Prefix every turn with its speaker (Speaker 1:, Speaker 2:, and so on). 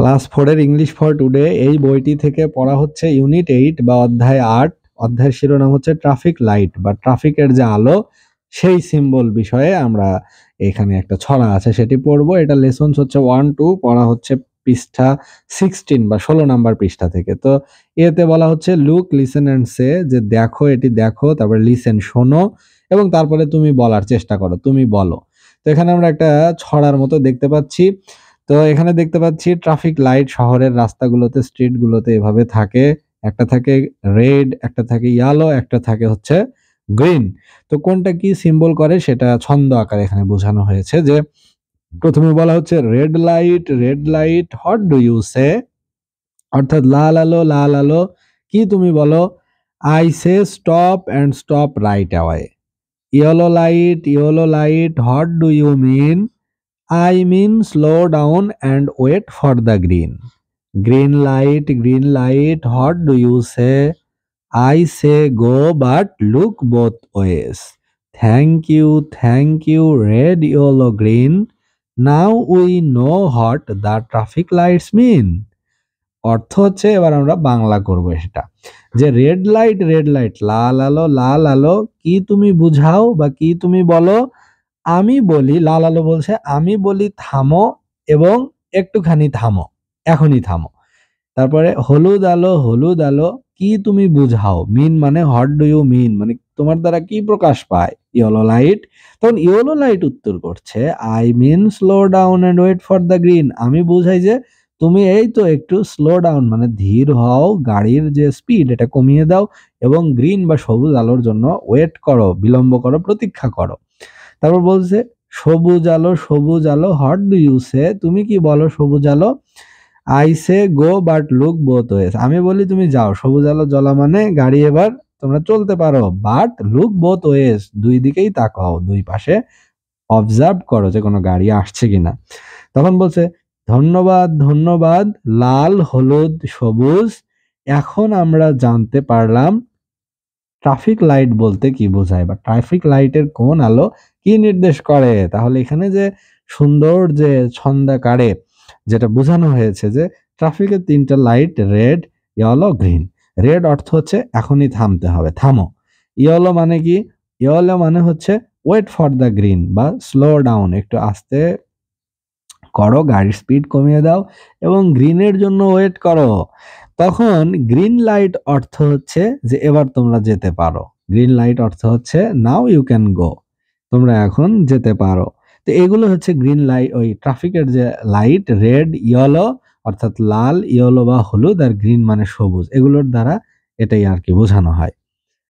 Speaker 1: Class 4 এর English for today এই বইটি থেকে পড়া হচ্ছে ইউনিট 8 বা অধ্যায় 8। অধ্যায়ের শিরোনাম হচ্ছে ট্রাফিক লাইট বা ট্রাফিকের যে আলো সেই সিম্বল বিষয়ে আমরা এখানে একটা ছড়া আছে সেটি পড়বো। এটা লেসনস হচ্ছে 1-2, পড়া হচ্ছে পৃষ্ঠা 16 বা 16 নাম্বার পৃষ্ঠা থেকে। তো এতে বলা হচ্ছে লুক, লিসেন এন্ড সে, যে দেখো, এটি দেখো, তারপরে লিসেন শোনো, এবং তারপরে তুমি বলার চেষ্টা করো, তুমি বলো। তো এখানে আমরা একটা ছড়ার মতো দেখতে পাচ্ছি। তো এখানে দেখতে পাচ্ছি ট্রাফিক লাইট শহরের রাস্তাগুলোতে, স্ট্রিটগুলোতে এভাবে থাকে। একটা থাকে রেড, একটা থাকে ইয়েলো, একটা থাকে হচ্ছে গ্রিন। তো কোনটা কি সিম্বল করে সেটা ছন্দ আকারে এখানে বোঝানো হয়েছে। যে প্রথমে বলা হচ্ছে red light what do you say, অর্থাৎ লাল আলো কি তুমি বলো। I say stop and stop right away. Yellow light what do you mean. I mean slow down and wait for the green. Green light, what do you say? I say go but look both ways. Thank you, red, yellow, green. Now we know what the traffic lights mean. অর্থ হচ্ছে, এবার আমরা বাংলা করব সেটা, যে red light লাল আলো কি তুমি বুঝাও বা কি তুমি বলো। আমি বলি, লাল আলো বলছে, আমি বলি থামো এবং একটুখানি থামো, এখনই থামো। তারপরে হলুদ আলো কি তুমি বুঝাও। মিন মানে হোয়াট ডু ইউ মিন, মানে তোমার দ্বারা কি প্রকাশ পায়। ইয়েলো লাইট, তখন ইয়েলো লাইট উত্তর করছে I mean slow down and wait for the green. আমি বুঝাই যে তুমি এই তো একটু স্লো ডাউন মানে ধীর হও, গাড়ির যে স্পিড এটা কমিয়ে দাও, এবং গ্রিন বা সবুজ আলোর জন্য ওয়েট করো, বিলম্ব করো, প্রতীক্ষা করো। তারপর বলছে সবুজ আলো হোয়াট ডু ইউ সে, তুমি কি বলো সবুজ আলো। I say go but look both wedge, আমি বলি তুমি যাও, সবুজ আলো জ্বলা মানে গাড়ি এবার তোমরা চলতে পারো, বাট লুক বোথ ওয়েজ, দুই দিকেই তাকাও, দুই পাশে অবজার্ভ করো যে কোনো গাড়ি আসছে কিনা। তখন বলছে ধন্যবাদ লাল, হলুদ, সবুজ, এখন আমরা জানতে পারলাম ট্রাফিক লাইট বলতে কি বোঝায় বা ট্রাফিক লাইটের কোন আলো কি নির্দেশ করে। তাহলে এখানে যে সুন্দর যে ছন্দাকারে যেটা বোঝানো হয়েছে যে ট্রাফিকের তিনটা light red, yellow, green. Red অর্থ হচ্ছে এখনই থামতে হবে, থামো। ইয়েলো মানে কি, ইয়েলো মানে হচ্ছে ওয়েট ফর দ্য গ্রিন বা স্লো ডাউন, একটু আস্তে করো, গাড়ির স্পিড কমিয়ে দাও, এবং গ্রিনের জন্য ওয়েট করো। তখন গ্রিন লাইট অর্থ হচ্ছে যে এবার তোমরা যেতে পারো। গ্রিন লাইট অর্থ হচ্ছে নাও ইউ ক্যান গো, তোমরা এখন যেতে পারো। তো এগুলো হচ্ছে গ্রিন লাইট, ওই ট্রাফিকের যে লাইট রেড, ইয়েলো অর্থাৎ লাল, ইয়েলো বা হলুদ, আর গ্রিন মানে সবুজ, এগুলোর দ্বারা এটাই আর কি বোঝানো হয়।